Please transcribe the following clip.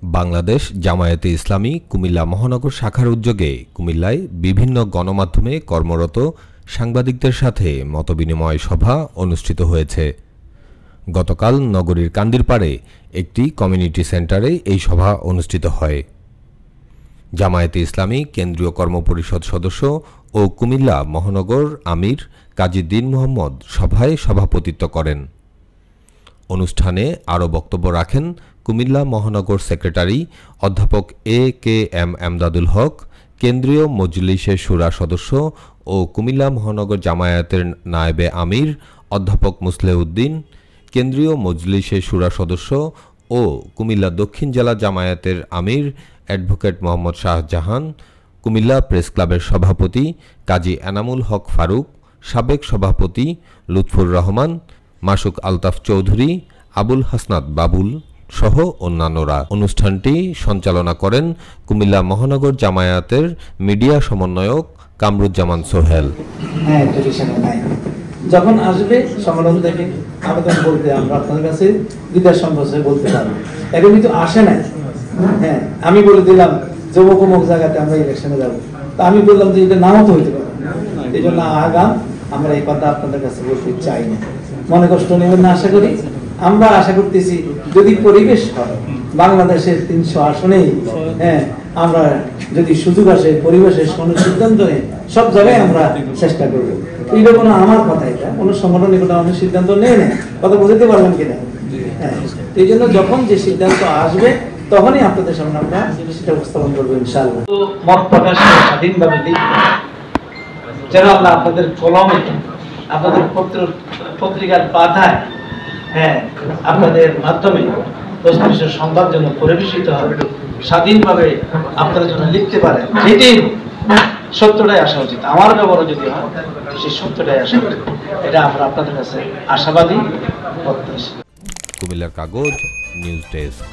বাংলাদেশ জামায়াতে ইসলামী কুমিল্লা মহানগর শাখার উদ্যোগে কুমিল্লায় বিভিন্ন গণমাধ্যমে কর্মরত সাংবাদিকদের সাথে মতবিনিময় সভা অনুষ্ঠিত হয়েছে। গতকাল নগরীর কান্দিরপাড়ে একটি কমিউনিটি সেন্টারে এই সভা অনুষ্ঠিত হয়। জামায়াতে ইসলামী কেন্দ্রীয় কর্মপরিষদ সদস্য ও কুমিল্লা মহানগর আমির কাজী দীন মোহাম্মদ সভায় সভাপতিত্ব করেন। অনুষ্ঠানে আরও বক্তব্য রাখেন কুমিল্লা মহানগর সেক্রেটারি অধ্যাপক এ.কে.এম. এমদাদুল হক, কেন্দ্রীয় মজলিসে শুরা সদস্য ও কুমিল্লা মহানগর জামায়াতের নায়েবে আমির অধ্যাপক মুসলেউদ্দিন, কেন্দ্রীয় মজলিসে শুরা সদস্য ও কুমিল্লা দক্ষিণ জেলা জামায়াতের আমির অ্যাডভোকেট মোহাম্মদ শাহজাহান, কুমিল্লা প্রেস ক্লাবের সভাপতি কাজী এনামুল হক ফারুক, সাবেক সভাপতি লুৎফুর রহমান, মাসুক আলতাফ চৌধুরী, আবুল হাসনাত বাবুল সহ অন্যান্যরা। অনুষ্ঠানটি সঞ্চালনা করেন কুমিল্লা মহানগর জামায়াতের মিডিয়া সমন্বয়ক কামরুজ্জামান সোহেল। যখন আসবে সম্মেলন থেকে আবেদন বলতে আমরা আপনাদের কাছে দ্বিধার সম্পর্কে বলতে পারবো। এখন কিন্তু আসে না। হ্যাঁ, আমি বলে দিলাম যে অমুক জায়গাতে আমরা ইলেকশনে যাবো, তা আমি বললাম যে এটা নাও তো হইতে পারে, এই জন্য আগাম আমরা এই কথা আপনাদের কাছে বলতে চাই না। মনে কষ্ট নেবেন না আশা করি। আমরা আশা করতেছি যদি পরিবেশ হয় বাংলাদেশের 300 আসনেই, হ্যাঁ, আমরা যদি সুযোগ আসে পরিবেশের কোনো সিদ্ধান্ত নেই, সব জায়গায় আমরা চেষ্টা করব। এইটা কোনো আমার কথা, এটা কোনো সংগঠনে কোনো আমাদের সিদ্ধান্ত নেই না, কথা বুঝতে পারবেন কিনা? হ্যাঁ, এই জন্য যখন যে সিদ্ধান্ত আসবে তখনই আপনাদের সামনে আমরা সেটা উপস্থাপন করবো ইনশাআল্লাহ। মত প্রকাশে স্বাধীনভাবে লিখবেন যেন আমরা আপনাদের কলমে, আপনাদের পত্রিকার পাতায়, হ্যাঁ, আপনাদের মাধ্যমে প্রশ্নের সংবাদ যেন পরিবেশিত হবে, স্বাধীনভাবে আপনারা যেন লিখতে পারেন, এটাই সত্যটাই আসা উচিত। আমার ব্যবহার যদি হয় সেই সত্যটাই আসা উচিত, এটা আমরা আপনাদের কাছে আশাবাদী প্রত্যাশী। কুমিল্লার কাগজ নিউজ ডেস্ক।